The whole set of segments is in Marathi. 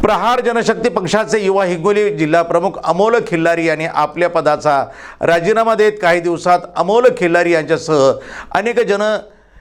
प्रहार जनशक्ती पक्षाचे युवा हिंगोली जिल्हा प्रमुख अमोल खिल्लारी यांनी आपल्या पदाचा राजीनामा देत काही दिवसात अमोल खिल्लारी यांच्यासह अनेक जण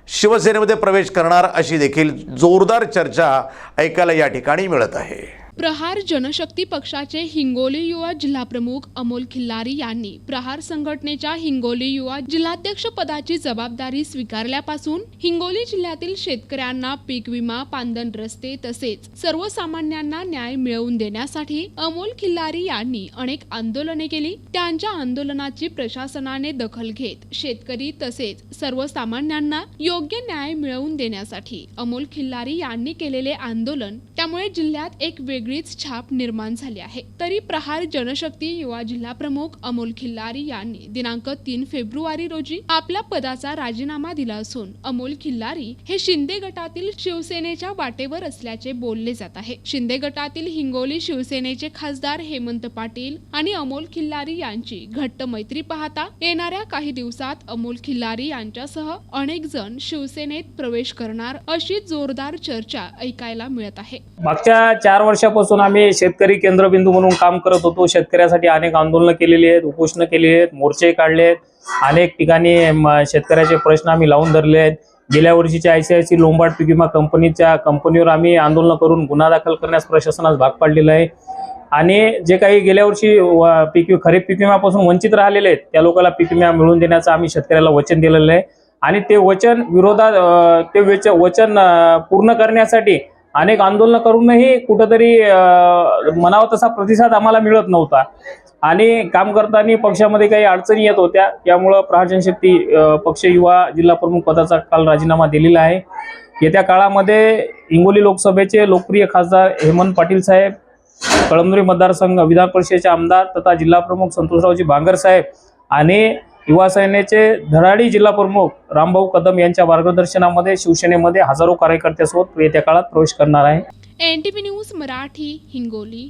शिवसेनेमध्ये प्रवेश करणार अशी देखील जोरदार चर्चा ऐकायला या ठिकाणी मिळत आहे। प्रहार जनशक्ती पक्षाचे हिंगोली युवा जिल्हाप्रमुख अमोल खिल्लारी यांनी प्रहार संघटनेच्या हिंगोली युवा जिल्हाध्यक्ष पदाची जबाबदारी स्वीकारल्यापासून हिंगोली जिल्ह्यातील शेतकऱ्यांना पीक विमा, पांदन रस्ते तसेच सर्वसामान्यांना न्याय मिळवून देण्यासाठी अमोल खिल्लारी यांनी अनेक आंदोलने केली। त्यांच्या आंदोलनाची प्रशासनाने दखल घेत शेतकरी तसेच सर्वसामान्यांना योग्य न्याय मिळवून देण्यासाठी अमोल खिल्लारी यांनी केलेले आंदोलन त्यामुळे जिल्ह्यात एक वेगळीच छाप निर्माण झाली आहे। तरी प्रहार जनशक्ती युवा जिल्हा प्रमुख अमोल खिल्लारी यांनी दिनांक 3 फेब्रुवारी रोजी आपल्या पदाचा राजीनामा दिला असून अमोल खिल्लारी हे शिंदे गटातील शिवसेनेच्या वाटेवर असल्याचे बोलले जात आहे। शिंदे गटातील हिंगोली शिवसेनेचे खासदार हेमंत पाटील आणि अमोल खिल्लारी यांची घट्ट मैत्री पाहता येणाऱ्या काही दिवसात अमोल खिल्लारी यांच्यासह अनेक जण शिवसेनेत प्रवेश करणार अशी जोरदार चर्चा ऐकायला मिळत आहे। मागच्या 4 वर्षापासून आम्ही शेतकरी केंद्रबिंदू म्हणून काम करत होतो। शेतकऱ्यासाठी अनेक आंदोलनं केलेली आहेत, उपोषणं केली आहेत, मोर्चे काढले आहेत, अनेक ठिकाणी शेतकऱ्याचे प्रश्न आम्ही लावून धरले आहेत। गेल्या वर्षीच्या आयसीआयसी लोंबार्ड पीक विमा कंपनीवर आम्ही आंदोलन करून गुन्हा दाखल करण्यास प्रशासनास भाग पाडलेला आहे आणि जे काही गेल्या वर्षी खरीप पीक विम्यापासून वंचित राहिलेले आहेत त्या लोकांना पीक विमा मिळवून देण्याचं आम्ही शेतकऱ्याला वचन दिलेलं आहे आणि ते वचन पूर्ण करण्यासाठी अनेक आंदोलन करूनही कुठेतरी म्हणावं तसा प्रतिसाद आम्हाला मिळत नव्हता आणि काम करताना पक्षामध्ये काही अडचणी येत होत्या। त्यामुळे प्रहार जनशक्ती पक्ष युवा जिल्हा प्रमुख पदाचा काल राजीनामा दिलेला आहे। येत्या काळामध्ये हिंगोली लोकसभेचे लोकप्रिय खासदार हेमंत पाटील साहेब, कळमनुरी मतदारसंघ विधान परिषदेचे आमदार तथा जिल्हा प्रमुख संतोषरावजी बांगर साहेब आणि युवा सेनेचे धडाडी जिल्हा प्रमुख रामभाऊ कदम यांच्या मार्गदर्शनामध्ये शिवसेनेमध्ये हजारो कार्यकर्त्यांसोबत येत्या काळात प्रवेश करणार आहे। NTV news Marathi, Hingoli.